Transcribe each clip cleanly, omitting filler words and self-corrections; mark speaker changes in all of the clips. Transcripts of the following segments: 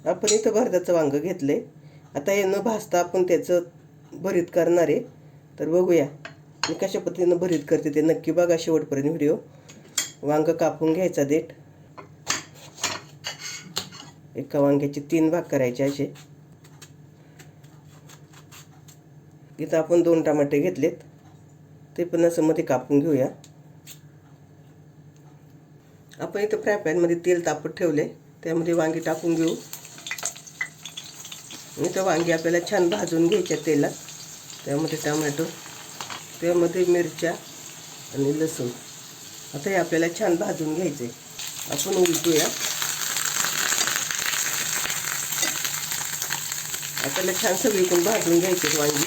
Speaker 1: आपण इथं भरताचं वांगं घेतलं आहे. आता हे न भाजता आपण त्याचं भरीत करणार आहे. तर बघूया मी कशा पद्धतीनं भरीत करते ते नक्की बघा शेवटपर्यंत व्हिडिओ. वांगं कापून घ्यायचा देठ. एका वांग्याचे 3 भाग करायचे असे. इथं आपण 2 टमाटे घेतलेत, ते पण असं मध्ये कापून घेऊया. आपण इथं फ्राय पॅनमध्ये तेल तापत ठेवले, त्यामध्ये वांगी टाकून घेऊ. इथं वांगी आपल्याला छान भाजून घ्यायच्या तेलात. त्यामध्ये टोमॅटो, त्यामध्ये मिरच्या आणि लसूण. आता हे आपल्याला छान भाजून घ्यायचे. आपण उलटूया. आपल्याला छान सगळीकडून भाजून घ्यायचे वांगी.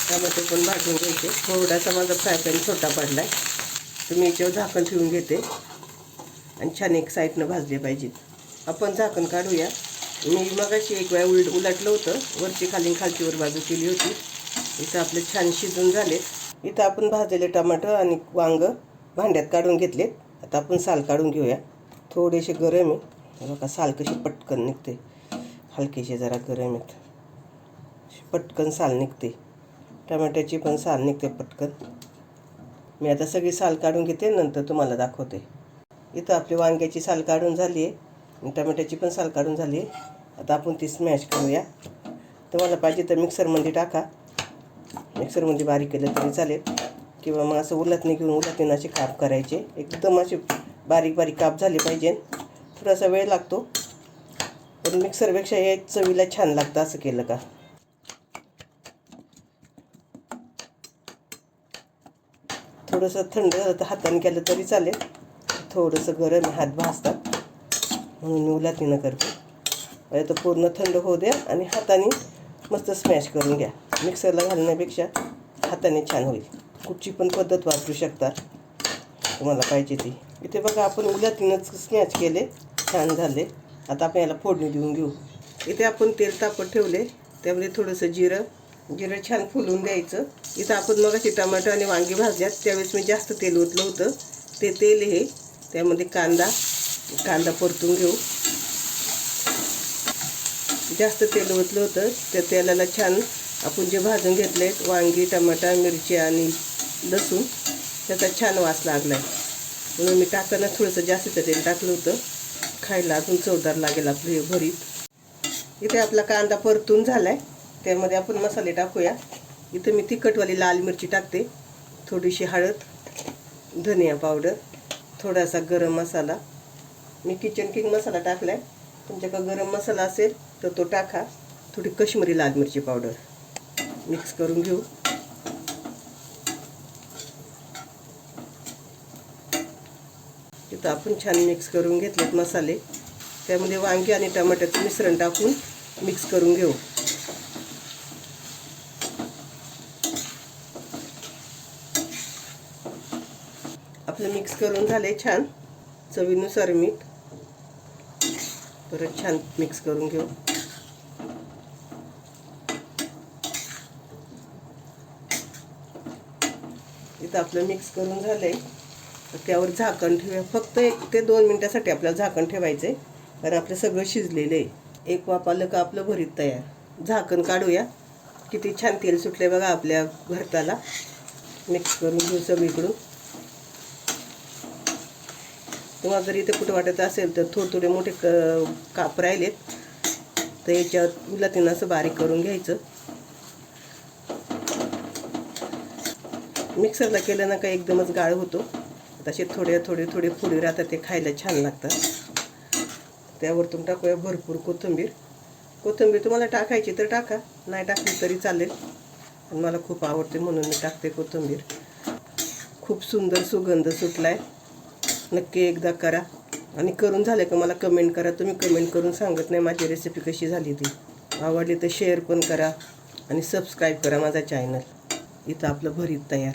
Speaker 1: टोमॅटो पण भाजून घ्यायचे. थोडासा माझा फ्राय पॅन छोटा पडलाय, तर मी याच्यावर झाकण ठेवून घेते आणि छान एक साईडनं भाजले पाहिजेत. आपण झाकण काढूया. मी मगाशी एक वेळा उलटलं होतं, वरची खाली खालची वर बाजू केली होती. इथं आपले छान शिजून झाले. इथं आपण भाजलेले टमाटर आणि वांग भांड्यात काढून घेतले. आता आपण साल काढून घेऊया. थोडेसे गरम आहे बघा, साल कशी पटकन निघते. हलकेसे जरा गरम आहेत, पटकन साल निघते. टमाट्याची पण साल निघते पटकन. मी आता सगळी साल काढून घेते, नंतर तुम्हाला दाखवते. इथं आपली वांग्याची साल काढून झाली आहे आणि टमाट्याची पण साल काढून झाली आहे. आता आपण ती स्मॅश करूया. तुम्हाला पाहिजे तर मिक्सरमध्ये टाका, मिक्सरमध्ये बारीक केलं तरी चालेल, किंवा मग असं उलटणे घेऊन उलटणे असे काप करायचे. एकदम असे बारीक बारीक काप झाले पाहिजे. थोडासा वेळ लागतो, पण मिक्सरपेक्षा हे चवीला छान लागतं असं केलं का. थोडंसं थंड झालं तर हाताने केलं तरी चालेल. थोडंसं गरम हात भाजतात म्हणून मी उलटणं करते. आता पूर्ण थंड होऊ द्या आणि हाताने मस्त स्मॅश करून घ्या. मिक्सरला घालण्यापेक्षा हाताने छान होईल. कुठची पण पद्धत वापरू शकता तुम्हाला पाहिजे ती. इथे बघा आपण उलटणंच स्मॅश केले, छान झाले. आता आपण याला फोडणी देऊन घेऊ. इथे आपण तेल तापत ठेवले, त्यामध्ये थोडंसं जिरं छान फुलून द्यायचं. इथं आपण मगाशी टमाटर आणि वांगी भाजल्यात, त्यावेळेस मी जास्त तेल ओतलं होतं. ते तेल हे त्यामध्ये कांदा परतून घेऊ. जास्त तेल ओतलं होतं, त्या तेलाला छान आपण जे भाजून घेतले वांगी, टमाटा, मिरची आणि लसूण, त्याचा छान वास लागला आहे. म्हणून मी टाकताना थोडंसं जास्त तेल टाकलं होतं. खायला अजून चवदार लागेल आपलं हे भरीत. इथे आपला कांदा परतून झाला आहे, त्यामध्ये आपण मसाले टाकूया. इथं मी तिखटवाली लाल मिरची टाकते, थोडीशी हळद, धनिया पावडर, थोडासा गरम मसाला. मी किचन किंग मसाला टाकला आहे. तुमच्याकडे गरम मसाला असेल तर तो टाका. थोडी काश्मीरी लाल मिरची पावडर. मिक्स करून घेऊ. इथं आपण छान मिक्स करून घेतलेत मसाले. त्यामध्ये वांगी आणि टमाट्याचं मिश्रण टाकून मिक्स करून घेऊ. आपलं मिक्स करून झाले छान. चवीनुसार मीठ. परत छान मिक्स करून घेऊ. इथं आपलं मिक्स करून झालंय, तर त्यावर झाकण ठेवूया. फक्त 1 ते 2 मिनिटासाठी आपल्याला झाकण ठेवायचं आहे, कारण आपलं सगळं शिजलेलं आहे. एक वाफ आलं का आपलं भरीत तयार. झाकण काढूया. किती छान तेल सुटले बघा आपल्या भरताला. मिक्स करून घेऊ सगळीकडून. तुम्हाला जर इथे कुठं वाटत असेल तर थोडे मोठे काप राहिलेत, तर याच्यात उलटणं असं बारीक करून घ्यायचं. मिक्सरला केलं ना का एकदमच गाळ होतो. तसे थोडे फुडी राहतात, ते खायला छान लागतात. त्यावरतून टाकूया भरपूर कोथिंबीर. तुम्हाला टाकायची तर टाका, नाही टाकली तरी चालेल. आणि मला खूप आवडते म्हणून मी टाकते कोथिंबीर. खूप सुंदर सुगंध सुटलाय. नक्की एकदा करा आणि करून झालं का मला कमेंट करा. तुम्ही कमेंट करून सांगत नाही माझी रेसिपी कशी झाली ती. आवडली तर शेअर पण करा आणि सबस्क्राईब करा माझा चॅनल. इथं आपलं भरीत तयार.